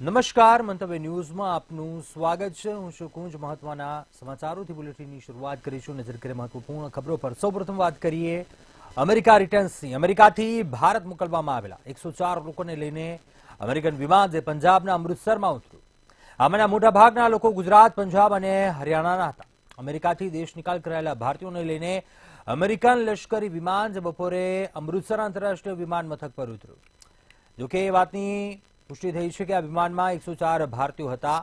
નમસ્કાર, મંતવ્ય ન્યૂઝમાં આપનું સ્વાગત છે. હું છું કુંજ. મહત્વના સમાચારોથી બુલેટિનની શરૂઆત કરીશું. નજર કરીએ મહત્વપૂર્ણ ખબરો પર. સૌપ્રથમ વાત કરીએ અમેરિકા રિટર્ન્સની. અમેરિકાથી ભારત મોકલવામાં આવેલા 104 લોકોને લઈને અમેરિકન વિમાન જે પંજાબના અમૃતસરમાં ઉતર્યું. આમાંના મોટાભાગના લોકો ગુજરાત, પંજાબ અને હરિયાણાના હતા. અમેરિકાથી દેશ નિકાલ કરાયેલા ભારતીયોને લઈને અમેરિકન લશ્કરી વિમાન જે બપોરે અમૃતસર આંતરરાષ્ટ્રીય વિમાન મથક પર ઉતર્યું. જોકે એ વાતની પુષ્ટિ થઈ છે કે આ વિમાનમાં 104 ભારતીયો હતા.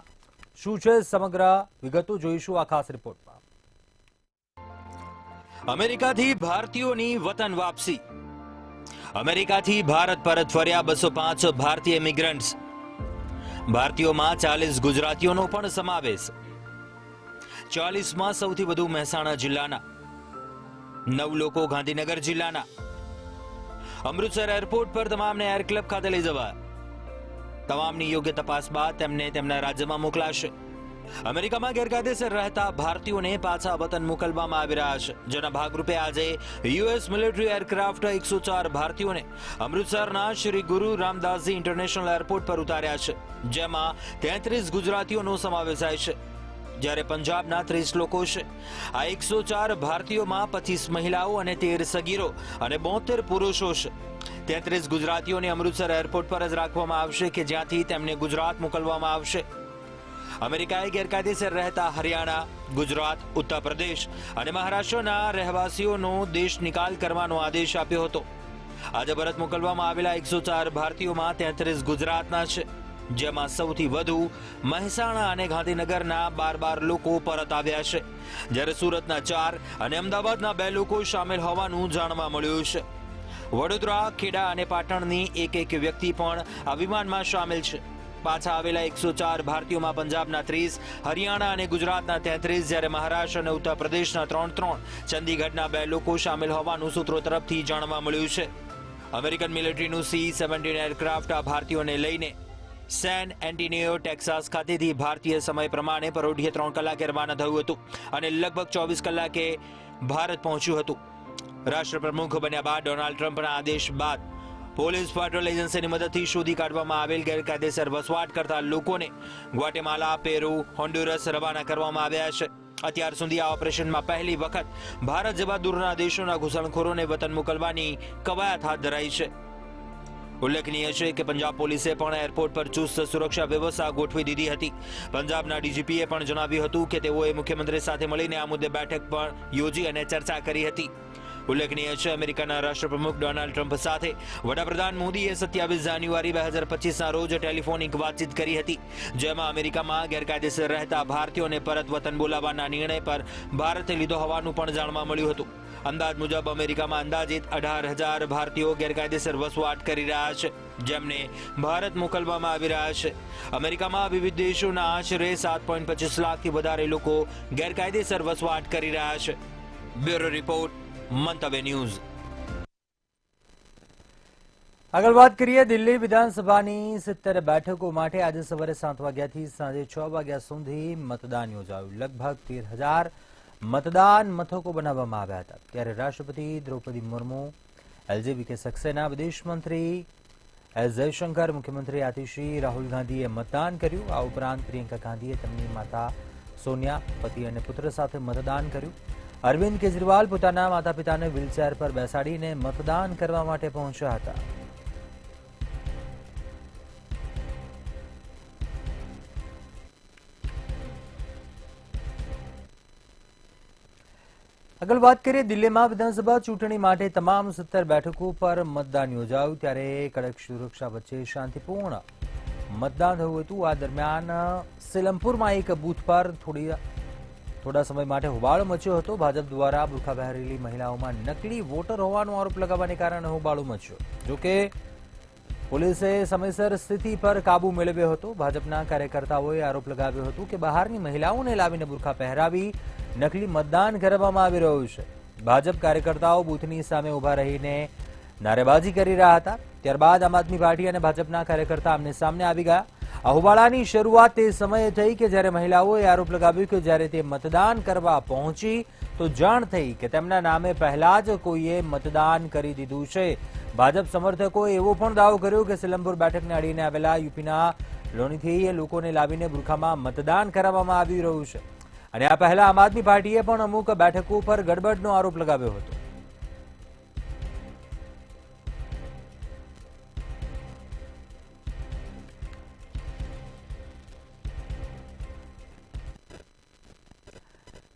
શું છે સમગ્ર વિગતો જોઈશું આ ખાસ રિપોર્ટમાં. અમેરિકાથી ભારતીયોની વતન વાપસી. અમેરિકાથી ભારત પરત ફર્યા 205 ભારતીય ઇમિગ્રન્ટ્સ. ભારતીયોમાં 40 ગુજરાતીઓનો પણ સમાવેશ. 40માં સૌથી વધુ મહેસાણા જિલ્લાના, 9 લોકો ગાંધીનગર જિલ્લાના. અમૃતસર એરપોર્ટ પર તમામને એર ક્લબ ખાતે લઈ જવાયા. તમામની યોગ્ય તપાસ બાદ તેમને તેમના રાજ્યમાં મોકલાશે. અમેરિકામાં ગેરકાયદેસર રહેતા ભારતીયોને પાછા વતન મોકલવામાં આવી રહ્યા છે, જેના ભાગરૂપે આજે યુએસ મિલિટરી એરક્રાફ્ટ 104 ભારતીયોને અમૃતસરના શ્રી ગુરુ રામદાસજી ઇન્ટરનેશનલ એરપોર્ટ પર ઉતાર્યા છે, જેમાં 33 ગુજરાતીઓનો સમાવેશ થાય છે, જ્યારે પંજાબના 30 લોકો છે. આ 104 ભારતીયોમાં 25 મહિલાઓ અને 13 સગીરો અને 72 પુરુષો છે. 33 ગુજરાતીઓને અમૃતસર એરપોર્ટ પર જ રાખવામાં આવશે કે જ્યાંથી તેમને ગુજરાત મોકલવામાં આવશે. અમેરિકાએ ગેરકાયદેસર રહેતા હરિયાણા, ગુજરાત, ઉત્તર પ્રદેશ અને મહારાષ્ટ્રના રહેવાસીઓનો દેશ નિકાલ કરવાનો આદેશ આપ્યો હતો. આજે પરત મોકલવામાં આવેલા 104 ભારતીયોમાં 33 ગુજરાતના છે, જેમાં સૌથી વધુ મહેસાણા અને ગાંધીનગરના 12 લોકો પરત આવ્યા છે, જ્યારે સુરતના 4 અને અમદાવાદના 2 લોકો સામેલ હોવાનું જાણવા મળ્યું છે. વડોદરા, ખેડા અને પાટણની એક વ્યક્તિ પણ આ વિમાનમાં સામેલ છે. પાછા આવેલા 104 ભારતીયોમાં પંજાબના 30, હરિયાણા અને ગુજરાતના 33, જ્યારે મહારાષ્ટ્ર અને ઉત્તર પ્રદેશના 3, ચંદીગઢના 2 લોકો સામેલ હોવાનું સૂત્રો તરફથી જાણવા મળ્યું છે. અમેરિકન મિલિટરીનું C-17 એરક્રાફ્ટ આ ભારતીયોને લઈને સેન એન્ટિનિયો, ટેક્સાસ ખાતેથી ભારતીય સમય પ્રમાણે પરોઢિયે 3 કલાકે રવાના થયું હતું અને લગભગ 24 કલાકે ભારત પહોંચ્યું હતું. રાષ્ટ્રપ્રમુખ બન્યા બાદ ડોનાલ્ડ ટ્રમ્પના આદેશ બાદ પોલીસ પેટ્રોલ એજન્સીની મદદથી શોધી કાઢવામાં આવેલ ગેરકાયદેસર વસવાટ કરતા લોકોને ગ્વાટેમાલા, પેરુ, હોન્ડુરસ રવાના કરવામાં આવ્યા છે. અત્યાર સુધી આ ઓપરેશનમાં પહેલી વખત ભારત જેવા દૂરના દેશોના ઘૂસણખોરોને વતન મોકલવાની કવાયત હાથ ધરાઈ છે. ઉલ્લેખનીય છે કે પંજાબ પોલીસે પણ એરપોર્ટ પર ચુસ્ત સુરક્ષા વ્યવસ્થા ગોઠવી દીધી હતી. પંજાબના ડીજીપીએ પણ જણાવ્યું હતું કે તેઓએ મુખ્યમંત્રી સાથે મળીને આ મુદ્દે બેઠક પણ યોજી અને ચર્ચા કરી હતી. ઉલ્લેખનીય છે, અમેરિકાના રાષ્ટ્રપ્રમુખ ડોનાલ્ડ ટ્રમ્પ સાથે વડાપ્રધાન મોદીએ 27 જાન્યુઆરી 2025ના રોજ ટેલિફોનિક વાતચીત કરી હતી, જેમાં અમેરિકામાં ગેરકાયદેસર રહેતા ભારતીયોને પરત વતન બોલાવવાના નિર્ણય પર ભારતે લીધો હોવાનું પણ જાણવા મળ્યું હતું. અંદાજ મુજબ અમેરિકામાં અંદાજિત 18,000 ભારતીયો ગેરકાયદેસર વસવાટ કરી રહ્યા છે, જેમને ભારત મોકલવામાં આવી રહ્યા છે. અમેરિકામાં વિવિધ દેશોના આશરે 7.25 લાખથી વધારે લોકો ગેરકાયદેસર વસવાટ કરી રહ્યા છે. બ્યુરો રિપોર્ટ, મંતવ્ય ન્યૂઝ. આગળ વાત કરીએ દિલ્હી વિધાનસભાની 70 બેઠકો માટે આજે સવારે 7 વાગ્યાથી સાંજે 6 વાગ્યા સુધી મતદાન યોજાયું. લગભગ 13,000 મતદાન મથકો બનાવવામાં આવ્યા હતા. ત્યારે રાષ્ટ્રપતિ દ્રૌપદી મુર્મુ, એલજેપી સક્સેના વિદેશ મંત્રી એસ જયશંકર, મુખ્યમંત્રી આતિશી રાહુલ ગાંધીએ મતદાન કર્યું. આ ઉપરાંત પ્રિયંકા ગાંધીએ તેમની માતા સોનિયા, પતિ અને પુત્ર સાથે મતદાન કર્યું. અરવિંદ કેજરીવાલ પોતાના માતા પિતાને વ્હીલચેર પર બેસાડીને મતદાન કરવા માટે પહોંચ્યા હતા. આગળ વાત કરીએ દિલ્હીમાં વિધાનસભા ચૂંટણી માટે તમામ 70 બેઠકો પર મતદાન યોજાયું. ત્યારે કડક સુરક્ષા વચ્ચે શાંતિપૂર્ણ મતદાન થયું હતું. આ દરમિયાન સિલમપુરમાં એક બૂથ પર થોડા સમય માટે હોબાળો મચ્યો હતો. ભાજપ દ્વારા બુરખા પહેરેલી મહિલાઓમાં નકલી વોટર હોવાનો આરોપ લગાવવાને કારણે હોબાળો મચ્યો. જોકે પોલીસે સમયસર સ્થિતિ પર કાબુ મેળવ્યો હતો. ભાજપના કાર્યકર્તાઓએ આરોપ લગાવ્યો હતો કે બહારની મહિલાઓને લાવીને બુરખા પહેરાવી નકલી મતદાન કરવામાં આવી રહ્યું છે. ભાજપ કાર્યકર્તાઓ બૂથની સામે ઉભા રહીને નારેબાજી કરી રહ્યા હતા. ત્યારબાદ આમ આદમી પાર્ટી અને ભાજપના કાર્યકર્તા આમને સામને આવી ગયા. આ હોબાળાની શરૂઆત તે સમયે થઈ કે જ્યારે મહિલાઓએ આરોપ લગાવ્યો કે જ્યારે તે મતદાન કરવા પહોંચી તો જાણ થઈ કે તેમના નામે પહેલા જ કોઈએ મતદાન કરી દીધું છે. ભાજપ સમર્થકોએ એવો પણ દાવો કર્યો કે સિલમપુર બેઠકને અડીને આવેલા યુપીના લોણીથી લોકોને લાવીને બુરખામાં મતદાન કરાવવામાં આવી રહ્યું છે અને આ પહેલા આમ આદમી પાર્ટીએ પણ અમુક બેઠકો પર ગડબડનો આરોપ લગાવ્યો હતો.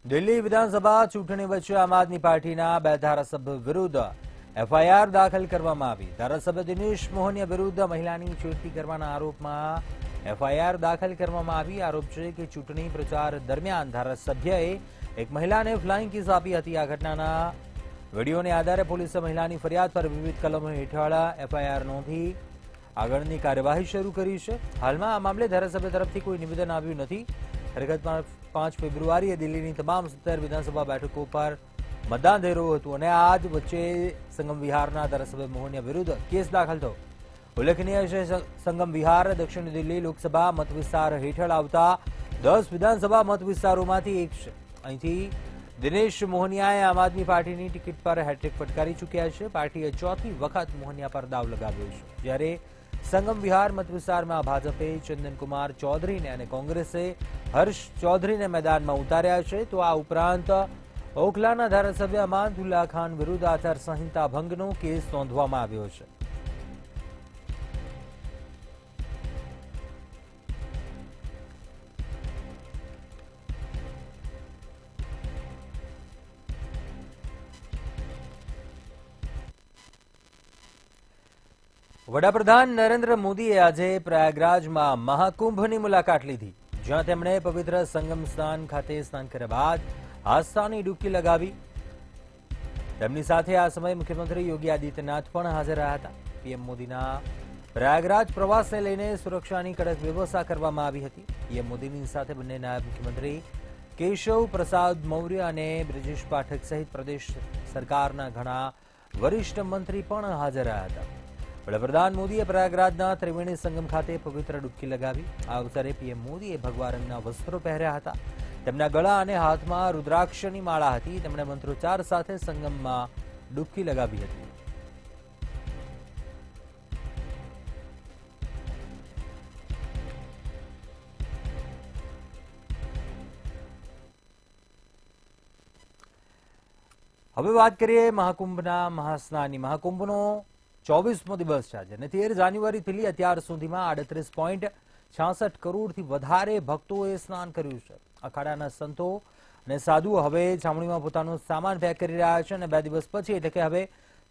દિલ્હી વિધાનસભા ચૂંટણી વચ્ચે આમ આદમી પાર્ટીના 2 ધારાસભ્યો વિરુદ્ધ એફઆઈઆર દાખલ કરવામાં આવી. ધારાસભ્ય દિનેશ મોહનિયા વિરુદ્ધ મહિલાની છેડતી કરવાના આરોપમાં એફઆઈઆર દાખલ કરવામાં આવી. આરોપ છે કે ચૂંટણી પ્રચાર દરમિયાન ધારાસભ્યએ એક મહિલાને ફ્લાઇંગ કિસ આપી હતી. આ ઘટનાના વિડીયોને આધારે પોલીસે મહિલાની ફરિયાદ પર વિવિધ કલમો હેઠળ એફઆઈઆર નોંધી આગળની કાર્યવાહી શરૂ કરી છે. હાલમાં આ મામલે ધારાસભ્ય તરફથી કોઈ નિવેદન આવ્યું નથી. હકીકતમાં 5 ફેબ્રુઆરીએ દિલ્હીની તમામ 17 વિધાનસભા બેઠકો પર મતદાન થઈ રહ્યું હતું અને આ જ વચ્ચે સંગમ વિહારના ધારાસભ્ય મોહનિયા વિરુદ્ધ કેસ દાખલ થયો. ઉલ્લેખનીય છે સંગમ વિહાર દક્ષિણ દિલ્હી લોકસભા મતવિસ્તાર હેઠળ આવતા 10 વિધાનસભા મતવિસ્તારોમાંથી એક છે. અહીંથી દિનેશ મોહનિયાએ આમ આદમી પાર્ટીની ટિકિટ પર હેટ્રિક ફટકારી ચૂક્યા છે. પાર્ટીએ 4થી વખત મોહનિયા પર દાવ લગાવ્યો છે, જ્યારે સંગમ વિહાર મતવિસ્તારમાં ભાજપે ચંદનકુમાર ચૌધરીને અને કોંગ્રેસે હર્ષ ચૌધરીને મેદાનમાં ઉતાર્યા છે. તો આ ઉપરાંત ઓખલાના ધારાસભ્ય અમાનતુલ્લા ખાન વિરુદ્ધ આચારસંહિતા ભંગનો કેસ નોંધવામાં આવ્યો છે. વડાપ્રધાન નરેન્દ્ર મોદીએ આજે પ્રયાગરાજમાં મહાકુંભની મુલાકાત લીધી, જ્યાં તેમણે પવિત્ર સંગમ સ્નાન ખાતે સ્નાન કર્યા બાદ આસ્થાની ડૂબકી લગાવી. તેમની સાથે આ સમયે મુખ્યમંત્રી યોગી આદિત્યનાથ પણ હાજર રહ્યા હતા. પીએમ મોદીના પ્રયાગરાજ પ્રવાસને લઈને સુરક્ષાની કડક વ્યવસ્થા કરવામાં આવી હતી. પીએમ મોદીની સાથે બંને નાયબ મુખ્યમંત્રી કેશવ પ્રસાદ મૌર્ય અને બ્રિજેશ પાઠક સહિત પ્રદેશ સરકારના ઘણા વરિષ્ઠ મંત્રી પણ હાજર રહ્યા હતા. વડાપ્રધાન મોદીએ પ્રયાગરાજના ત્રિવેણી સંગમ ખાતે પવિત્ર ડૂબકી લગાવી. આ અવસરે પીએમ મોદીએ ભગવા રંગના વસ્ત્રો પહેર્યા હતા. તેમના ગળા અને હાથમાં રુદ્રાક્ષની માળા હતી. તેમણે મંત્રોચ્ચાર સાથે સંગમમાં ડૂબકી લગાવી હતી. હવે વાત કરીએ મહાકુંભના મહાસ્નાનની. મહાકુંભનો 24મો દિવસ છે આજે અને 13 જાન્યુઆરીથી અત્યાર સુધીમાં 38.66 કરોડથી વધારે ભક્તોએ સ્નાન કર્યું છે. અખાડાના સંતો અને સાધુઓ હવે છાવણીમાં પોતાનો સામાન પેક કરી રહ્યા છે અને 2 દિવસ પછી એટલે કે હવે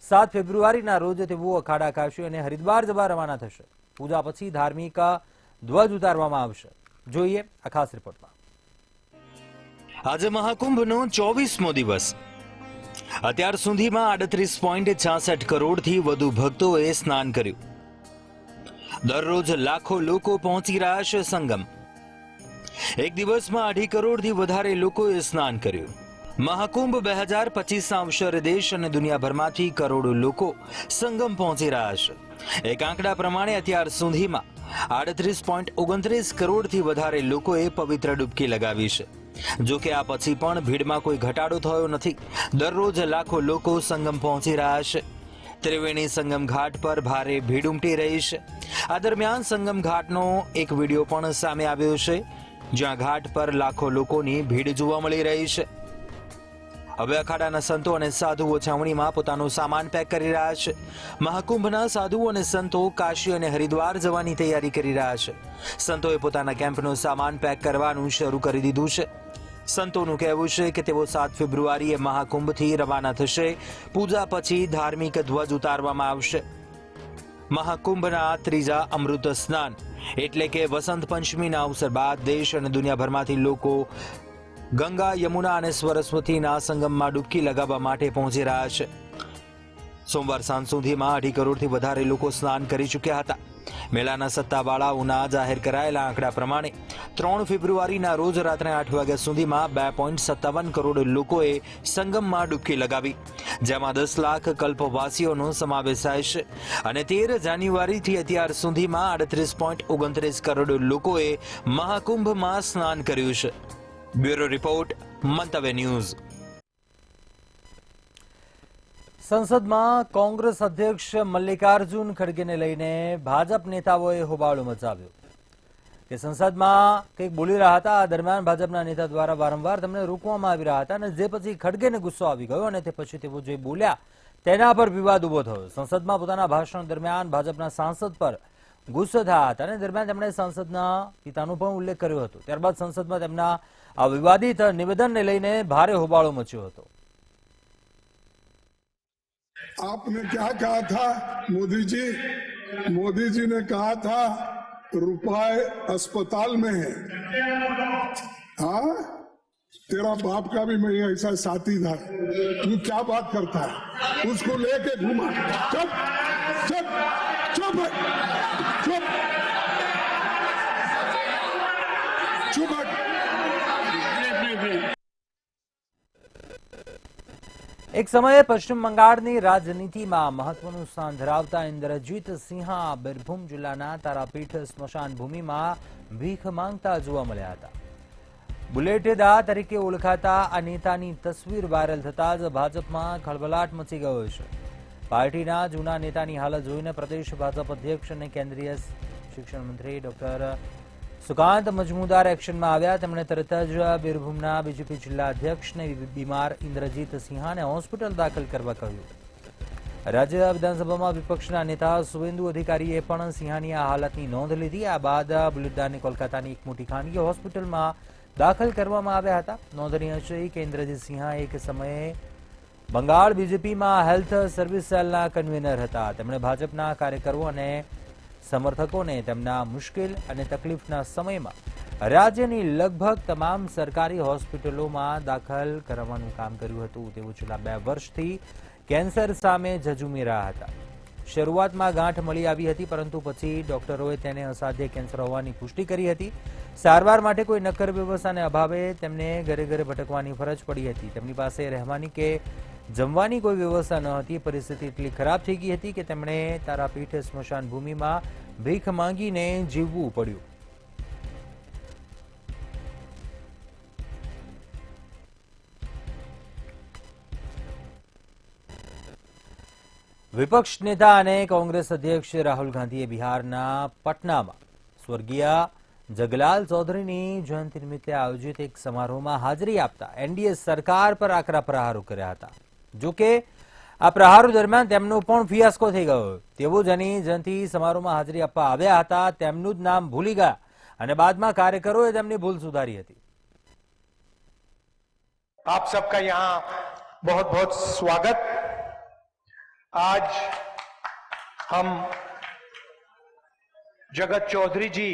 7 ફેબ્રુઆરીના રોજ તેઓ અખાડા કાશી અને હરિદ્વાર જવા રવાના થશે. પૂજા પછી ધાર્મિક ધ્વજ ઉતારવામાં આવશે. જોઈએ આ ખાસ રિપોર્ટમાં. આજે મહાકુંભનો 24મો દિવસ. અત્યાર સુધીમાં 38.66 કરોડથી વધુ ભક્તોએ સ્નાન કર્યું. દરરોજ લાખો લોકો પહોંચી રહ્યા છે સંગમ. એક દિવસમાં 2.5 કરોડથી વધારે લોકોએ સ્નાન કર્યું. મહાકુંભ 2025ના અવસરે દેશ અને દુનિયાભરમાંથી કરોડો લોકો સંગમ પહોંચી રહ્યા છે. એક આંકડા પ્રમાણે અત્યાર સુધીમાં 38.29 કરોડથી વધારે લોકોએ પવિત્ર ડૂબકી લગાવી છે. જો કે આ પછી પણ ભીડમાં કોઈ ઘટાડો થયો નથી. દરરોજ લાખો લોકો સંગમ પહોંચી રહ્યા છે. ત્રિવેણી સંગમ ઘાટ પર ભારે ભીડ ઉમટી રહી છે. આ દરમિયાન સંગમ ઘાટનો એક વિડીયો પણ સામે આવ્યો છે, જ્યાં ઘાટ પર લાખો લોકોની ભીડ જોવા મળી રહી છે. હવે અખાડાના સંતો અને સાધુઓ છાવણીમાં પોતાનો સામાન પેક કરી રહ્યા છે. મહાકુંભના સાધુઓ અને સંતો કાશી અને હરિદ્વાર જવાની તૈયારી કરી રહ્યા છે. સંતોએ પોતાના કેમ્પનો સામાન પેક કરવાનું શરૂ કરી દીધું છે. સંતોનું કહેવું છે કે તેઓ 7 ફેબ્રુઆરીએ મહાકુંભથી રવાના થશે. પૂજા પછી ધાર્મિક ધ્વજ ઉતારવામાં આવશે. મહાકુંભના ત્રીજા અમૃત સ્નાન એટલે કે વસંત પંચમીના અવસર બાદ દેશ અને દુનિયાભરમાંથી લોકો ગંગા, યમુના અને સરસ્વતીના સંગમમાં ડૂબકી લગાવવા માટે પહોંચી રહ્યા છે. સોમવાર સાંજ સુધીમાં 2.5 કરોડથી વધારે લોકો સ્નાન કરી ચૂક્યા હતા. મેળાના સત્તાવાળાઓના જાહેર કરાયેલા આંકડા પ્રમાણે 3 ફેબ્રુઆરીના રોજ રાત્રે 8 વાગ્યા સુધીમાં 2.57 કરોડ લોકોએ સંગમમાં ડૂબકી લગાવી, જેમાં 10 લાખ કલ્પવાસીઓનો સમાવેશ થાય છે. અને 13 જાન્યુઆરીથી અત્યાર સુધીમાં 38.29 કરોડ લોકોએ મહાકુંભમાં સ્નાન કર્યું છે. બ્યુરો રિપોર્ટ, મંતવ્ય ન્યૂઝ. સંસદમાં કોંગ્રેસ અધ્યક્ષ મલ્લિકાર્જુન ખડગેને લઈને ભાજપ નેતાઓએ હોબાળો મચાવ્યો. કે સંસદમાં કંઈક બોલી રહ્યા હતા. આ દરમિયાન ભાજપના નેતા દ્વારા વારંવાર તેમને રોકવામાં આવી રહ્યા હતા અને જે પછી ખડગેને ગુસ્સો આવી ગયો અને તે પછી તેઓ જે બોલ્યા તેના પર વિવાદ ઉભો થયો. સંસદમાં પોતાના ભાષણ દરમિયાન ભાજપના સાંસદ પર ગુસ્સો થયા હતા અને દરમિયાન તેમણે સંસદના પિતાનો પણ ઉલ્લેખ કર્યો હતો. ત્યારબાદ સંસદમાં તેમના આ વિવાદિત નિવેદનને લઈને ભારે હોબાળો મચ્યો હતો. आपने क्या कहा था मोदी जी ने कहा था रुपए अस्पताल में है. हाँ, तेरा बाप का भी मैं ऐसा साथी था. तू क्या बात करता है? उसको लेके घूमा. चुप चुप चुप चुप चुप. એક સમયે પશ્ચિમ બંગાળની રાજનીતિમાં મહત્વનું સ્થાન ધરાવતા ઇન્દ્રજીત સિંહા બીરભૂમ જિલ્લાના તારાપીઠ સ્મશાન ભૂમિમાં ભીખ માંગતા જોવા મળ્યા હતા. બુલેટેદા તરીકે ઓળખાતા આ નેતાની તસવીર વાયરલ થતા જ ભાજપમાં ખળભળાટ મચી ગયો છે. પાર્ટીના જૂના નેતાની હાલત જોઈને પ્રદેશ ભાજપ અધ્યક્ષ અને કેન્દ્રીય શિક્ષણ મંત્રી ડોક્ટર સુકાંત મજમુદાર એક્શનમાં આવ્યા. તેમણે તરત જ બીરભૂમના બીજેપી જિલ્લા અધ્યક્ષને બીમાર ઇન્દ્રજીત સિંહાને હોસ્પિટલ દાખલ કરવા કહ્યું. રાજ્ય વિધાનસભામાં વિપક્ષના નેતા શુવેન્દુ અધિકારીએ પણ સિંહાની આ હાલતની નોંધ લીધી. આ બાદ બુલેટદારને કોલકાતાની એક મોટી ખાનગી હોસ્પિટલમાં દાખલ કરવામાં આવ્યા હતા. નોંધનીય છે કે ઇન્દ્રજીત સિંહા એક સમયે બંગાળ બીજેપીમાં હેલ્થ સર્વિસ સેલના કન્વીનર હતા. તેમણે ભાજપના કાર્યકરો અને સમર્થકોને તેમના મુશ્કેલ અને તકલીફના સમયમાં રાજ્યની લગભગ તમામ સરકારી હોસ્પિટલોમાં દાખલ કરાવવાનું કામ કર્યું હતું. તેઓ છેલ્લા 2 વર્ષથી કેન્સર સામે ઝઝૂમી રહ્યા હતા. શરૂઆતમાં ગાંઠ મળી આવી હતી, પરંતુ પછી ડોક્ટરોએ તેને અસાધ્ય કેન્સર હોવાની પુષ્ટિ કરી હતી. સારવાર માટે કોઈ નક્કર વ્યવસ્થાને અભાવે તેમને ઘરે ઘરે ભટકવાની ફરજ પડી હતી. તેમની પાસે રહેવાની કે જમવાની કોઈ વ્યવસ્થા ન હતી. પરિસ્થિતિ એટલી ખરાબ થઈ ગઈ હતી કે તેમણે તારાપીઠ સ્મશાન ભૂમિમાં ભીખ માંગીને જીવવું પડ્યું. વિપક્ષ નેતા અને કોંગ્રેસ અધ્યક્ષ રાહુલ ગાંધીએ બિહારના પટનામાં સ્વર્ગીય જગલાલ ચૌધરીની જયંતિ નિમિત્તે આયોજિત એક સમારોહમાં હાજરી આપતા એનડીએ સરકાર પર આકરા પ્રહારો કર્યા હતા. જોકે આ પ્રહારો દરમિયાન તેમનો પણ ફિયાસ્કો થઈ ગયો. તેઓ જેની જયંતિ સમારોહમાં હાજરી આપવા આવ્યા હતા તેમનું જ નામ ભૂલી ગયા અને બાદમાં કાર્યકરોએ તેમની ભૂલ સુધારી હતી. आप सबका यहाँ बहुत बहुत स्वागत. आज हम जगत चौधरी जी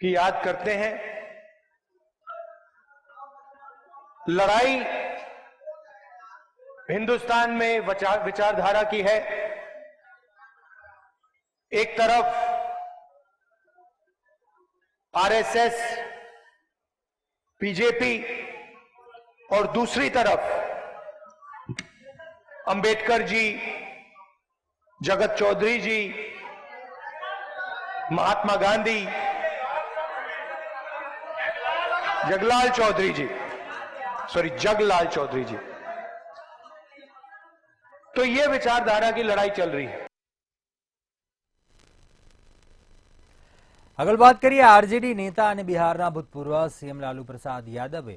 की याद करते हैं. लड़ाई हिंदुस्तान में विचारधारा की है. एक तरफ आरएसएस, बीजेपी और दूसरी तरफ अंबेडकर जी, जगत चौधरी जी, महात्मा गांधी, जगलाल चौधरी जी, जगलाल चौधरी जी. तो ये विचारधारा की लड़ाई चल रही है. આગળ વાત કરીએ આરજેડી નેતા અને બિહારના ભૂતપૂર્વ સીએમ લાલુ પ્રસાદ યાદવે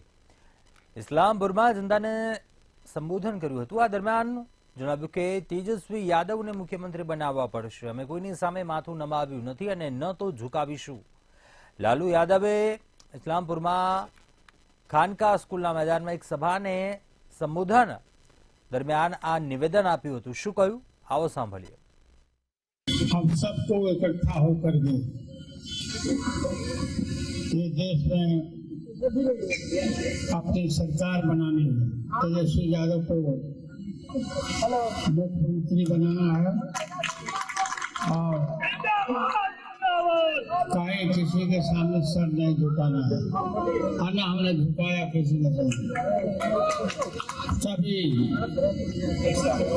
ઇસ્લામપુરમાં જનતાને સંબોધન કર્યું હતું. આ દરમિયાન જણાવ્યું કે તેજસ્વી યાદવને મુખ્યમંત્રી બનાવવા પડશે. અમે કોઈની સામે માથું નમાવ્યું નથી અને ન તો ઝુકાવીશું. લાલુ યાદવે ઇસ્લામપુરમાં ખાનકા સ્કૂલના મેદાનમાં એક સભાને સંબોધન દરમિયાન આ નિવેદન આપ્યું હતું. શું કહ્યું આવો સાંભળીએ. हम सबको इकट्ठा होकर के ये देश में अपनी सरकार बनाने तेजस्वी यादव को मुख्यमंत्री बनाना है और कहीं किसी के सामने सर नहीं झुकाना है. आना हमने झुकाया किसी ने नहीं. सभी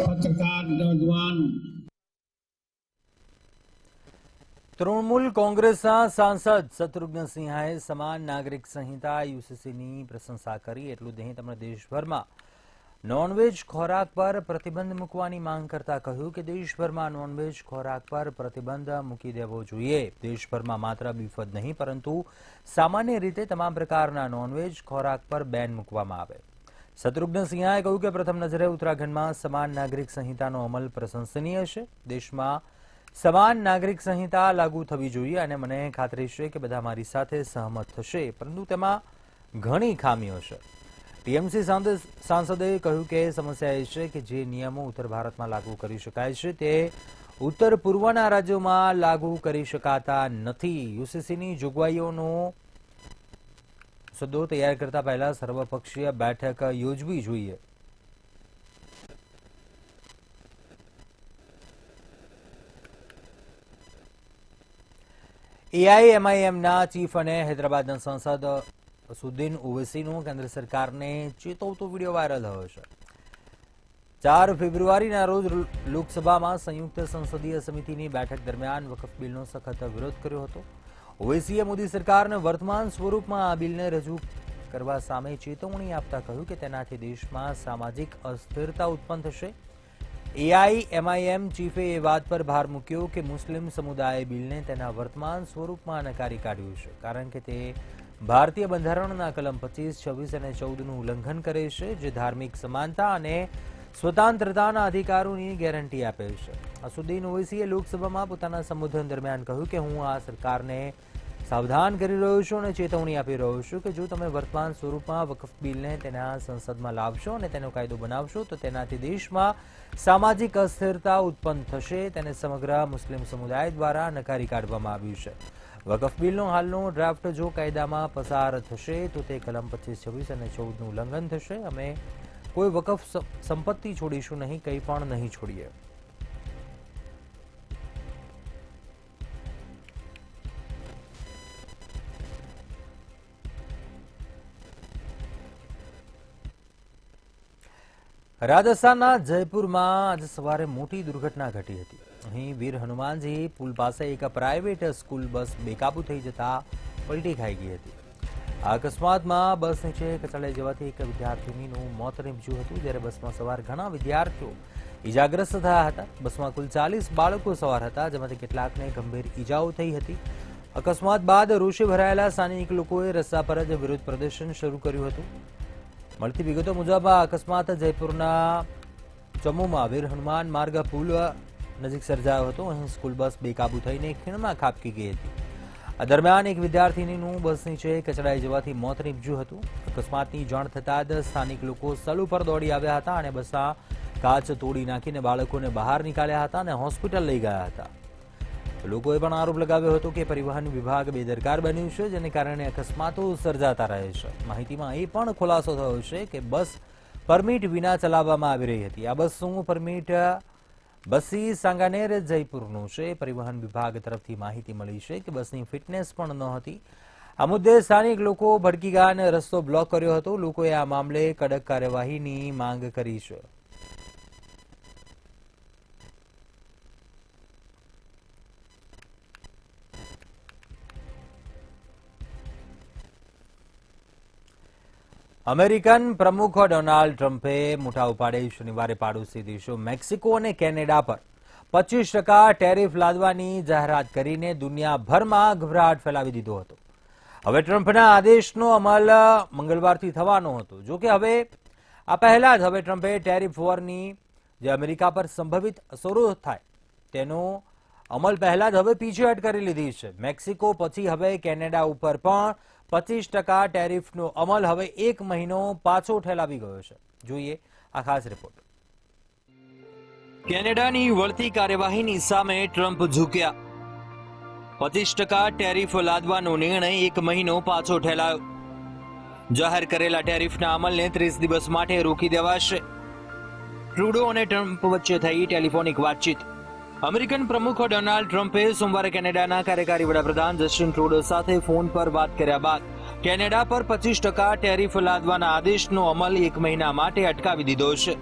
पत्रकार नौजवान તૃણમૂલ કોંગ્રેસના સાંસદ શત્રુઘ્ન સિંહાએ સમાન નાગરિક સંહિતા યુસીસીની પ્રશંસા કરી. એટલું જ નહીં, તેમણે દેશભરમાં નોનવેજ ખોરાક પર પ્રતિબંધ મૂકવાની માંગ કરતા કહ્યું કે દેશભરમાં નોનવેજ ખોરાક પર પ્રતિબંધ મૂકી દેવો જોઈએ. દેશભરમાં માત્ર બીફ જ નહીં પરંતુ સામાન્ય રીતે તમામ પ્રકારના નોનવેજ ખોરાક પર બેન મૂકવામાં આવે. શત્રુઘ્ન સિંહાએ કહ્યું કે પ્રથમ નજરે ઉત્તરાખંડમાં સમાન નાગરિક સંહિતાનો અમલ પ્રશંસનીય છે. દેશમાં સમાન નાગરિક સંહિતા લાગુ થવી જોઈએ અને મને ખાતરી છે કે બધા મારી સાથે સહમત થશે, પરંતુ તેમાં ઘણી ખામીઓ છે. ટીએમસી સાંસદે કહ્યું કે સમસ્યા એ છે કે જે નિયમો ઉત્તર ભારતમાં લાગુ કરી શકાય છે તે ઉત્તર પૂર્વના રાજ્યોમાં લાગુ કરી શકાતા નથી. યુસીસીની જોગવાઈઓનો સદ્દો તૈયાર કરતા પહેલા સર્વપક્ષીય બેઠક યોજવી જોઈએ. એઆઈએમઆઈએમના ચીફ અને હૈદરાબાદના સાંસદ અસદુદ્દીન ઓવૈસીનો કેન્દ્ર સરકારને ચેતવતો વિડીયો વાયરલ થયો છે. 4 ફેબ્રુઆરીના રોજ લોકસભામાં સંયુક્ત સંસદીય સમિતિની બેઠક દરમિયાન વકફ બિલનો સખત વિરોધ કર્યો હતો. ઓવૈસીએ મોદી સરકારને વર્તમાન સ્વરૂપમાં આ બિલને રજૂ કરવા સામે ચેતવણી આપતા કહ્યું કે તેનાથી દેશમાં સામાજિક અસ્થિરતા ઉત્પન્ન થશે. એઆઈએમઆઈએમ ચીફે એ વાત પર ભાર મૂક્યો કે મુસ્લિમ સમુદાયે બિલને તેના વર્તમાન સ્વરૂપમાં નકારી કાઢ્યું છે, કારણ કે તે ભારતીય બંધારણના કલમ 25, 26 અને 14નું ઉલ્લંઘન કરે છે, જે ધાર્મિક સમાનતા અને સ્વતંત્રતાના અધિકારોની ગેરંટી આપે છે. અસદુદ્દીન ઓવૈસીએ લોકસભામાં પોતાના સંબોધન દરમિયાન કહ્યું કે હું આ સરકારને સાવધાન કરી રહ્યો છું અને ચેતવણી આપી રહ્યો છું કે જો તમે વર્તમાન સ્વરૂપમાં વકફ બિલને તેના સંસદમાં લાવશો અને તેનો કાયદો બનાવશો તો તેનાથી દેશમાં સામાજિક અસ્થિરતા ઉત્પન્ન થશે. તેને સમગ્ર મુસ્લિમ સમુદાય દ્વારા નકારી કાઢવામાં આવ્યું છે. વકફ બિલનો હાલનો ડ્રાફ્ટ જો કાયદામાં પસાર થશે તો તે કલમ 25, 26 અને 14નું ઉલ્લંઘન થશે. અમે કોઈ વકફ સંપત્તિ છોડીશું નહીં, કંઈ પણ નહીં છોડીએ. રાજસ્થાનના જયપુરમાં આજે સવારે મોટી દુર્ઘટના ઘટી હતી. અહીં વીર હનુમાનજી પુલ પાસે એક પ્રાઇવેટ સ્કૂલ બસ બેકાબુ થઈ જતા પલટી ખાઈ ગઈ હતી. આ અકસ્માતમાં બસ નીચે કચડાઈ જવાથી એક વિદ્યાર્થીનીનું મોત નીપજ્યું હતું, જ્યારે બસમાં સવાર ઘણા વિદ્યાર્થીઓ ઇજાગ્રસ્ત થયા હતા. બસમાં કુલ 40 બાળકો સવાર હતા, જેમાંથી કેટલાકને ગંભીર ઇજાઓ થઈ હતી. અકસ્માત બાદ રોષે ભરાયેલા સ્થાનિક લોકોએ રસ્તા પર જ વિરોધ પ્રદર્શન શરૂ કર્યું હતું. મળતી વિગતો મુજબ આ અકસ્માત જયપુરના ચમુમાં વીર હનુમાન માર્ગ પુલ નજીક સર્જાયો હતો. અહીં સ્કૂલ બસ બેકાબુ થઈને ખીણમાં ખાબકી ગઈ હતી. આ દરમિયાન એક વિદ્યાર્થીનીનું બસ નીચે કચડાઈ જવાથી મોત નીપજ્યું હતું. અકસ્માતની જાણ થતાં જ સ્થાનિક લોકો સ્થળ ઉપર દોડી આવ્યા હતા અને બસના કાચ તોડી નાખીને બાળકોને બહાર નીકાળ્યા હતા અને હોસ્પિટલ લઈ ગયા હતા. લોકોએ પણ આરોપ લગાવ્યો હતો કે પરિવહન વિભાગ બેદરકાર બન્યું છે, જેને કારણે અકસ્માતો સર્જાતા રહે છે. માહિતીમાં એ પણ ખુલાસો થયો છે કે બસ પરમિટ વિના ચલાવવામાં આવી રહી હતી. આ બસનું પરમિટ બસી સાંગાનેર જયપુરનું છે. પરિવહન વિભાગ તરફથી માહિતી મળી છે કે બસની ફિટનેસ પણ ન હતી. આ મુદ્દે સ્થાનિક લોકો ભડકી ગયા અને રસ્તો બ્લોક કર્યો હતો. લોકોએ આ મામલે કડક કાર્યવાહીની માંગ કરી છે. અમેરિકન પ્રમુખ ડોનાલ્ડ ટ્રમ્પે મોટા ઉપાડે શનિવારે પાડોશી દેશો મેક્સિકો અને કેનેડા પર 25% ટેરિફ લાદવાની જાહેરાત કરીને દુનિયાભરમાં ગભરાટ ફેલાવી દીધો હતો. હવે ટ્રમ્પના આદેશનો અમલ મંગળવારથી થવાનો હતો. જો કે હવે આ પહેલા જ હવે ટ્રમ્પે ટેરિફ વોરની જે અમેરિકા પર સંભવિત અસરો થાય તેનો અમલ પહેલા જ હવે પીછેહટ કરી લીધી છે. મેક્સિકો પછી હવે કેનેડા ઉપર પણ 25% ટેરિફનો અમલ હવે 1 મહિનો પાછો ઠેલાવી ગયો છે. જોઈએ આ ખાસ રિપોર્ટ. કેનેડાની વળતી કાર્યવાહીની સામે ટ્રમ્પ ઝૂક્યા. 25% ટેરિફ લાદવાનો નિર્ણય 1 મહિનો પાછો ઠેલાયો. જાહેર કરેલા ટેરિફના અમલને 30 દિવસ માટે રોકી દેવાશે. ટ્રુડો અને ટ્રમ્પ વચ્ચે થઈ ટેલિફોનિક વાતચીત. અમેરિકન પ્રમુખ ડોનાલ્ડ ટ્રમ્પે સોમવારે કેનેડાના કાર્યકારી વડાપ્રધાન જસ્ટિન ટ્રુડો સાથે ફોન પર વાત કર્યા બાદ કેનેડા પર 25% ટેરિફ લાદવાના આદેશનો અમલ 1 મહિના માટે અટકાવી દીધો છે.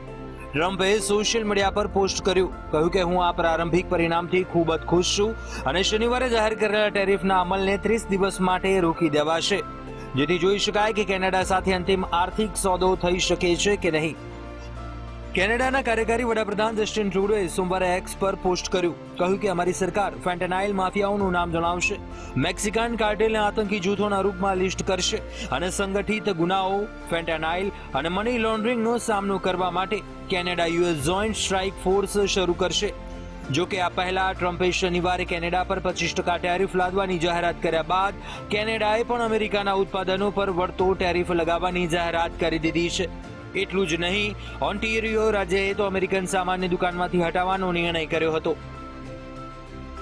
ટ્રમ્પે સોશિયલ મીડિયા પર પોસ્ટ કહ્યું કે હું આ પ્રારંભિક પરિણામથી ખૂબ જ ખુશ છું અને શનિવારે જાહેર કરેલા ટેરિફના અમલને 30 દિવસ માટે રોકી દેવાશે, જેથી જોઈ શકાય કે કેનેડા સાથે અંતિમ આર્થિક સોદો થઈ શકે છે કે નહીં. કેનેડાના કાર્યકારી વડાપ્રધાન જસ્ટિન ટ્રુડોએ સોમવારે એક્સ પર પોસ્ટ કર્યું, કહ્યું કે અમારી સરકાર ફેન્ટેનાઇલ માફિયાઓનું નામ જણાવશે, મેક્સિકન કાર્ટેલને આતંકી જૂથોના રૂપમાં લિસ્ટ કરશે અને સંગઠિત ગુનાઓ, ફેન્ટેનાઇલ અને મની લોન્ડરિંગનો સામનો કરવા માટે Canada US joint strike force શરૂ કરશે. જો કે આ પહેલા ટ્રમ્પે શનિવારે કેનેડા પર 25% ટેરિફ લાદવાની જાહેરાત કર્યા બાદ કેનેડાએ પણ અમેરિકાના ઉત્પાદનો પર વળતો ટેરિફ લગાવવાની જાહેરાત કરી દીધી છે. એટલું જ નહીં, ઓન્ટારિયો રાજ્યએ તો અમેરિકન સામાનને દુકાનમાંથી હટાવવાનો નિર્ણય કર્યો હતો.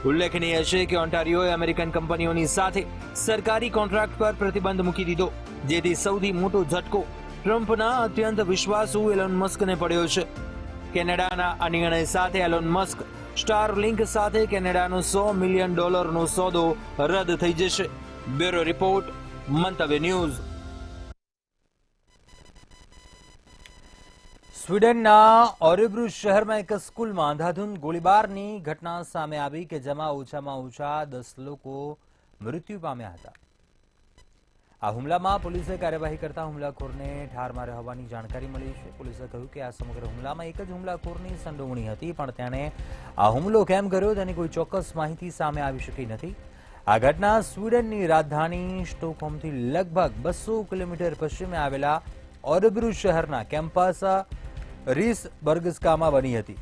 ઉલ્લેખનીય છે કે ઓન્ટારિયોએ અમેરિકન કંપનીઓની સાથે સરકારી કોન્ટ્રાક્ટ પર પ્રતિબંધ મૂકી દીધો, જેથી સૌથી મોટો ઝટકો ટ્રમ્પના અત્યંત વિશ્વાસુ એલોન મસ્કને પડ્યો છે. કેનેડાના આ નિર્ણય સાથે એલોન મસ્ક સ્ટારલિંક સાથે કેનેડાનો $100 મિલિયન સોદો રદ થઈ જશે. બ્યુરો રિપોર્ટ, મંતવ્ય ન્યૂઝ. સ્વીડનના ઓરેબ્રુ શહેરમાં એક સ્કૂલમાં અંધાધૂંધ ગોળીબારની ઘટના સામે આવી કે જેમાં ઓછામાં ઓછા 10 લોકો મૃત્યુ પામ્યા હતા. આ હુમલામાં પોલીસે કાર્યવાહી કરતા હુમલાખોરને ઠાર માર્યા હોવાની જાણકારી મળી છે. પોલીસે કહ્યું કે આ સમગ્ર હુમલામાં એક જ હુમલાખોરની સંડોવણી હતી, પણ તેણે આ હુમલો કેમ કર્યો તેની કોઈ ચોક્કસ માહિતી સામે આવી શકી નથી. આ ઘટના સ્વીડનની રાજધાની સ્ટોકહોમથી લગભગ 200 કિલોમીટર પશ્ચિમે આવેલા ઓરેબ્રુ શહેરના કેમ્પસ રિસબર્ગસ્કામાં બની હતી.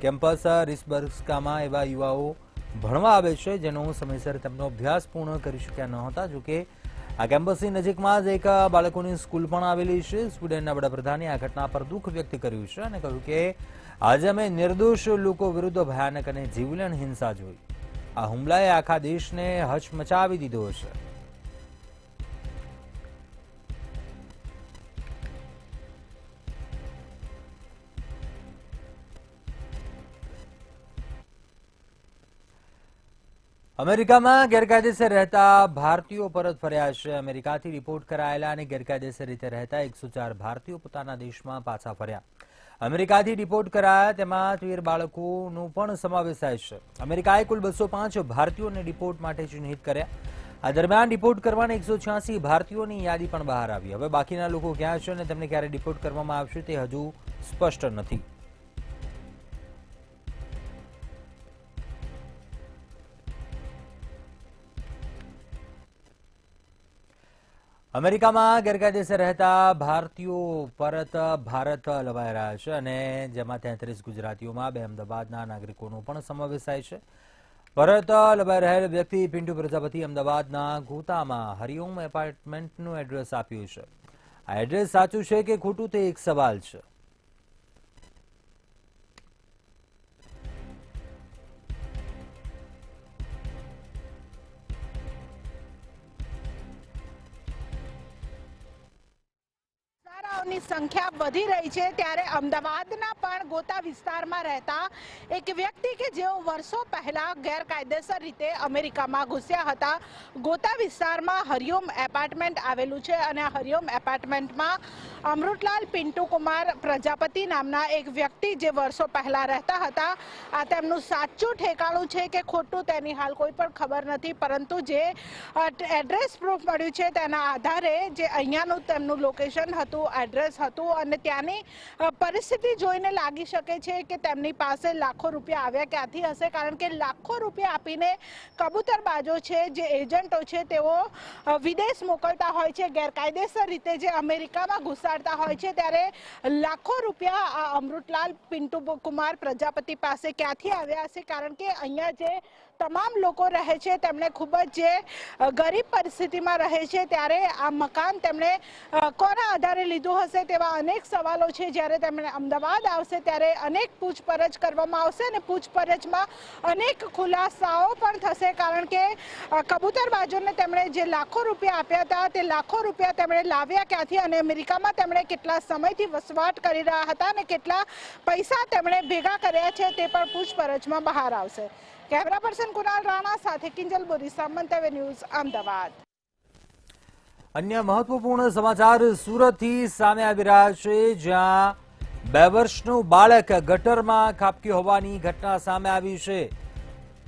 કેમ્પસ રિસબર્ગસ્કામાં એવા યુવાઓ ભણવા આવે છે જેનો સમયસર તેમનો અભ્યાસ પૂર્ણ કરી શક્યા ન હતા. જોકે આ કેમ્પસની નજીકમાં જ એક બાળકોની સ્કૂલ પણ આવેલી છે. સ્વીડનના વડાપ્રધાને આ ઘટના પર દુઃખ વ્યક્ત કર્યું છે અને કહ્યું કે આજે અમે નિર્દોષ લોકો વિરુદ્ધ ભયાનક અને જીવલેણ હિંસા જોઈ. આ હુમલાએ આખા દેશને હચમચાવી દીધો છે. અમેરિકામાં ગેરકાયદેસર રહેતા ભારતીયો પરત ફર્યા છે. અમેરિકાથી રિપોર્ટ કરાયેલા અને ગેરકાયદેસર રીતે રહેતા 104 ભારતીયો પોતાના દેશમાં પાછા ફર્યા. અમેરિકાથી રિપોર્ટ કરાયા તેમાં 13 બાળકોનો પણ સમાવેશ થાય છે. અમેરિકાએ કુલ 205 ભારતીયોને રિપોર્ટ માટે ચિહ્નિત કર્યા. આ દરમિયાન રિપોર્ટ કરવાના 186 ભારતીયોની યાદી પણ બહાર આવી. હવે બાકીના લોકો ક્યાં છે અને તેમને ક્યારે રિપોર્ટ કરવામાં આવશે તે હજુ સ્પષ્ટ નથી. અમેરિકામાં ગેરકાયદેસર રહેતા ભારતીયો પરત ભારત લવાઈ રહ્યા છે અને જેમાં 33 ગુજરાતીઓમાં 2 અમદાવાદના નાગરિકોનો પણ સમાવેશ થાય છે. પરત લવાઈ રહેલ વ્યક્તિ પિન્ટુ પ્રજાપતિ અમદાવાદના ગોતામાં હરિઓમ એપાર્ટમેન્ટનું એડ્રેસ આપ્યું છે. આ એડ્રેસ સાચું છે કે ખોટું તે એક સવાલ છે. ની સંખ્યા વધી રહી છે ત્યારે અમદાવાદના પણ ગોતા વિસ્તારમાં રહેતા એક વ્યક્તિ કે જેઓ વર્ષો પહેલા ગેરકાયદેસર રીતે અમેરિકામાં ઘૂસ્યા હતા. ગોતા વિસ્તારમાં હરિઓમ એપાર્ટમેન્ટ આવેલું છે અને આ હરિઓમ એપાર્ટમેન્ટમાં અમૃતલાલ પિન્ટુ કુમાર પ્રજાપતિ નામના એક વ્યક્તિ જે વર્ષો પહેલા રહેતા હતા. આ તેમનું સાચું ઠેકાણું છે કે ખોટું તેની હાલ કોઈ પણ ખબર નથી, પરંતુ જે એડ્રેસ પ્રૂફ મળ્યું છે તેના આધારે જે અહીંયાનું તેમનું લોકેશન હતું, એડ્રેસ હતું અને ત્યાંની પરિસ્થિતિ જોઈને લાગી શકે છે કે તેમની પાસે લાખો રૂપિયા આવ્યા ક્યાંથી હશે, કારણ કે લાખો રૂપિયા આપીને કબૂતરબાજો છે, જે એજન્ટો છે, તેઓ વિદેશ મોકલતા હોય છે, ગેરકાયદેસર રીતે જે અમેરિકામાં ઘુસાડતા હોય છે. ત્યારે લાખો રૂપિયા આ અમૃતલાલ પિન્ટુ કુમાર પ્રજાપતિ પાસે ક્યાંથી આવ્યા હશે, કારણ કે અહીંયા જે તમામ લોકો રહે છે તેમણે ખૂબ જ જે ગરીબ પરિસ્થિતિમાં રહે છે. ત્યારે આ મકાન તેમણે કોના આધારે લીધું હશે તેવા અનેક સવાલો છે. જ્યારે તેમણે અમદાવાદ આવશે ત્યારે અનેક પૂછપરછ કરવામાં આવશે અને પૂછપરછમાં અનેક ખુલાસાઓ પણ થશે, કારણ કે કબૂતરબાજોને તેમણે જે લાખો રૂપિયા આપ્યા હતા તે લાખો રૂપિયા તેમણે લાવ્યા ક્યાંથી અને અમેરિકામાં તેમણે કેટલા સમયથી વસવાટ કરી રહ્યા હતા અને કેટલા પૈસા તેમણે ભેગા કર્યા છે તે પણ પૂછપરછમાં બહાર આવશે. કેમેરા પર્સન કુનાલ રાણા સાથે કિંજલ બોરીસા, મંતવ્ય ન્યૂઝ, અમદાવાદ. અન્ય મહત્વપૂર્ણ સમાચાર સુરતથી સામે આવી રહ્યા છે, જ્યાં 2 વર્ષનું બાળક ગટરમાં ખાબક્યું હોવાની ઘટના સામે આવી છે.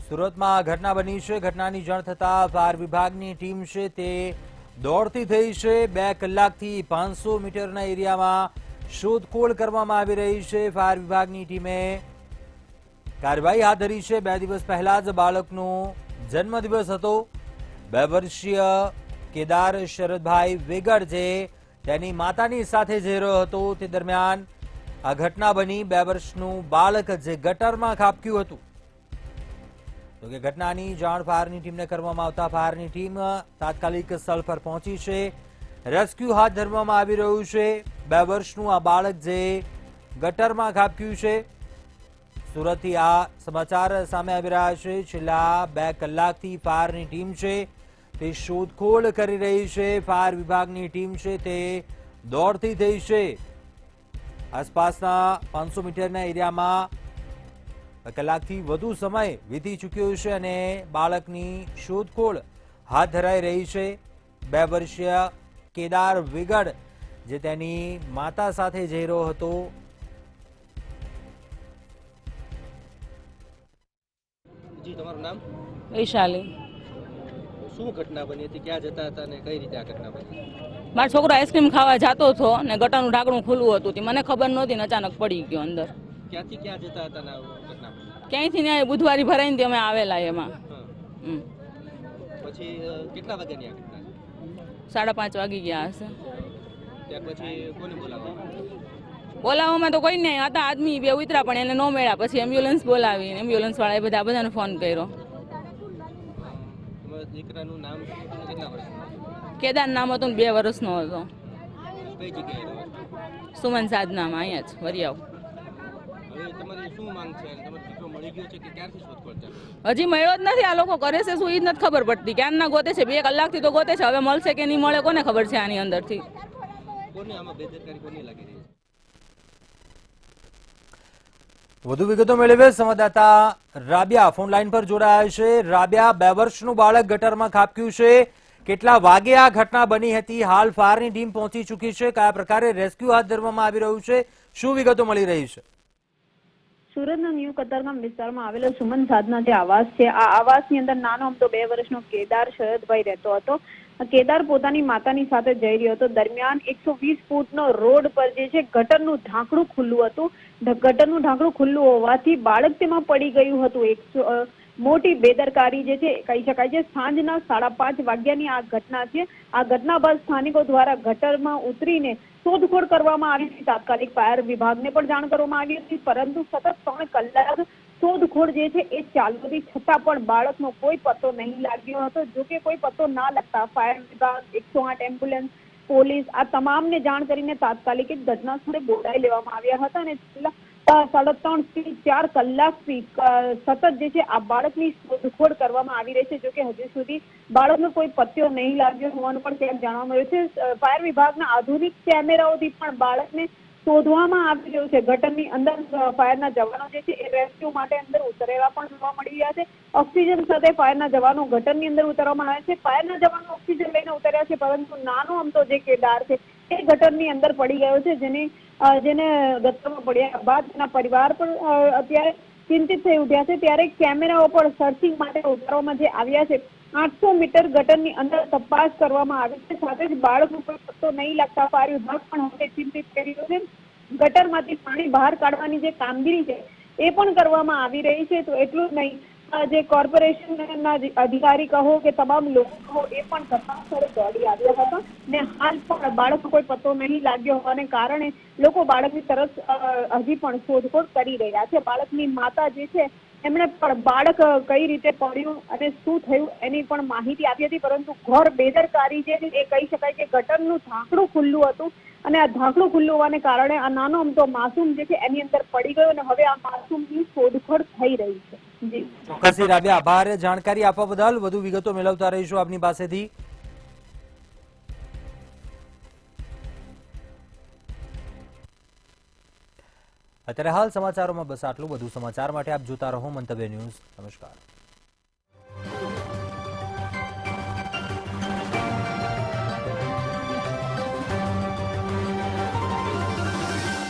સુરતમાં ઘટના બની છે. ઘટનાની જાણ થતાં ફાયર વિભાગની ટીમ છે તે દોડતી થઈ છે. 2 કલાકથી 500 મીટરના એરિયામાં શોધખોળ કરવામાં આવી રહી છે. ફાયર વિભાગની ટીમે કાર્યવાહી હાથ ધરી છે. 2 દિવસ પહેલા જ બાળકનો જન્મદિવસ હતો. 2 વર્ષીય કેદાર શરદભાઈ વેગડ જે તેની માતાની સાથે જઈ રહ્યો હતો તે દરમિયાન આ ઘટના બની. 2 વર્ષનું બાળક જે ગટરમાં ખાબક્યું હતું. તો કે ઘટનાની જાણ ફાયરની ટીમને કરવામાં આવતા ફાયરની ટીમ તાત્કાલિક સ્થળ પર પહોંચી છે. રેસ્ક્યુ હાથ ધરવામાં આવી રહ્યું છે. 2 વર્ષનું આ બાળક જે ગટરમાં ખાબક્યું છે. સુરતથી આ સમાચાર સામે આવી રહ્યા છે. છેલ્લા 2 કલાકથી ફાયરની ટીમ છે તે શોધખોળ કરી રહી છે. ફાયર વિભાગની ટીમ છે તે દોડતી થઈ છે. આસપાસના 500 મીટરના એરિયામાં 2 કલાકથી વધુ સમય વીતી ચૂક્યો છે અને બાળકની શોધખોળ હાથ ધરાઈ રહી છે. 2 વર્ષીય કેદાર વેગડ જે તેની માતા સાથે જઈ રહ્યો હતો. જી તમારું નામ? વૈશાલી. શું ઘટના બની હતી, ક્યાં જતા હતા અને કઈ રીતે આ ઘટના બની? મારો છોકરો આઈસ્ક્રીમ ખાવા જતો હતો ને ગટરનું ઢાંકણું ખુલ્લું હતું. તે મને ખબર નહોતી ને અચાનક પડી ગયો અંદર. ક્યાંથી ક્યાં જતા હતા ને આ ઘટના બની? ક્યાંયથી ને બુધવારી ભરાઈને તે અમે આવેલા એમાં. હા. હમ. પછી કેટલા વાગ્યાની આ ઘટના છે? 5:30 વાગી ગયા હશે. ત્યાર પછી કોને બોલાવવા? બોલાવવામાં તો કોઈ નહીં હતા. આદમી 2 ઉતરા પણ એને ન મળ્યા. પછી એમ્બ્યુલન્સ બોલાવી. એમ્બ્યુલન્સ વાળાએ બધાને ફોન કર્યો. તમારા દીકરાનું નામ શું હતું અને કેટલા વર્ષનું? કેદાર નામ હતું ને 2 વર્ષનો હતો. કઈ જગ્યાએ રહો છો? સુમન સાધનામાં અહીંયા જ વરિયાવ. હવે તમારી શું માંગ છે? અને તમારો દીકરો મળી ગયો છે કે ક્યારથી શોધખોળ ચાલુ? હજી મળ્યો જ નથી. આ લોકો કરે છે શું એ જ નથી ખબર પડતી. ક્યારના ગોતે છે? 2 કલાકથી તો ગોતે છે. હવે મળશે કે નહીં મળે કોને ખબર છે આની અંદરથી. કોને આમાં બેદરકારી કોની લાગી રહી છે? વધુ વિગતો મેળવે સંવાદદાતા રાબિયા ફોન લાઈન પર જોડાયા છે. રાબિયા, 2 વર્ષનું બાળક ગટરમાં ખાબક્યું છે. કેટલા વાગે આ ઘટના બની હતી? હાલ ફાયરની ટીમ પહોંચી ચૂકી છે. કયા પ્રકારે રેસ્ક્યુ હાથ ધરવામાં આવી રહ્યું છે? શું વિગતો મળી રહી છે? સુરતના ન્યૂ કતારગામ વિસ્તારમાં આવેલો સુમન સાધના જે આવાસ છે, આ આવાસની અંદર નાનો અમથો 2 વર્ષનો કેદાર શરદભાઈ રહેતો હતો. કેદાર પોતાની માતાની સાથે જઈ રહ્યો હતો. દરમિયાન 120 ફૂટનો રોડ પર જે છે ગટરનું ઢાંકણું ખુલ્લું હતું. ગટરનું ઢાંકણું ખુલ્લું હોવાથી બાળક તેમાં પડી ગયું હતું. મોટી બેદરકારી જે છે કહી શકાય છે. સાંજના 5:30 વાગ્યાની આ ઘટના છે. આ ઘટના બાદ સ્થાનિકો દ્વારા ગટરમાં ઉતરીને શોધખોળ કરવામાં આવી હતી. તાત્કાલિક ફાયર વિભાગને પણ જાણ કરવામાં આવી હતી, પરંતુ સતત 3 કલાક શોધખોળ જે છે એ ચાલુ હતી. છતાં પણ બાળકનો કોઈ પત્તો નહીં લાગ્યો હતો. જોકે કોઈ પત્તો ના લાગતા ફાયર વિભાગ, 108 એમ્બ્યુલન્સ, પોલીસ આ તમામને જાણ કરીને તાત્કાલિક ઘટના સ્થળે બોલાવી લેવામાં આવ્યા હતા અને છેલ્લા 3.5 થી 4 કલાકથી સતત જે છે આ બાળકની શોધખોળ કરવામાં આવી રહી છે. જોકે હજુ સુધી બાળકનો કોઈ પત્તો નહીં લાગ્યો હોવાનું પણ ક્યાંક જાણવા મળ્યું છે. ફાયર વિભાગના આધુનિક કેમેરાઓથી પણ બાળકને શોધવામાં આવી રહ્યું છે. ગટરની અંદર ફાયરના જવાનો જે છે એ રેસ્ક્યુ માટે અંદર ઉતરેલા પણ જોવા મળી રહ્યા છે. ઓક્સિજન સાથે ફાયરના જવાનો ગટરની અંદર ઉતારવામાં આવ્યા છે. ફાયરના જવાનો ઓક્સિજન લઈને ઉતર્યા છે, પરંતુ નાનો અમથો જે કેદાર છે એ ગટરની અંદર પડી ગયો છે, જેને ગટરમાં પડ્યા બાદ તેના પરિવાર પણ અત્યારે ચિંતિત થઈ ઉઠ્યા છે. ત્યારે કેમેરાઓ પણ સર્ચિંગ માટે ઉતારવામાં જે આવ્યા છે. 800 મીટર ગટરની અંદર તપાસ કરવામાં આવી છે. સાથે જ બાળકનો કોઈ પત્તો નહીં લાગતા ફાયર વિભાગ પણ હવે ચિંતિત થઈ રહ્યો છે. ગટરમાંથી પાણી બહાર કાઢવાની જે કામગીરી છે એ પણ કરવામાં આવી રહી છે. તો એટલું જ નહીં, જે કોર્પોરેશનના અધિકારી કહો કે તમામ લોકો કહો એ પણ ઘટના સ્થળે દોડી આવ્યા હતા ને હાલ પણ બાળકનો કોઈ પત્તો નહીં લાગ્યો હોવાને કારણે લોકો બાળકની તરફ હજી પણ શોધખોળ કરી રહ્યા છે. બાળકની માતા જે છે એમણે પણ બાળક કઈ રીતે પડ્યું અને શું થયું એની પણ માહિતી આપી હતી, પરંતુ ઘોર બેદરકારી છે એ કહી શકાય કે ગટરનું ઢાંકણું ખુલ્લું હતું અને આ ઢાંકણું ખુલ્લું હોવાને કારણે આ નાનો અમથો માસૂમ જે છે એની અંદર પડી ગયો અને હવે આ માસૂમની શોધખોળ થઈ રહી છે. જી ચોક્કસ રાબિયા, આભાર જાણકારી આપવા બદલ. વધુ વિગતો મેળવતા રહીશું આપની પાસેથી. અત્યારે હાલ સમાચારોમાં બસ આટલું. વધુ સમાચાર માટે આપ જોતા રહો મંતવ્ય ન્યૂઝ. નમસ્કાર.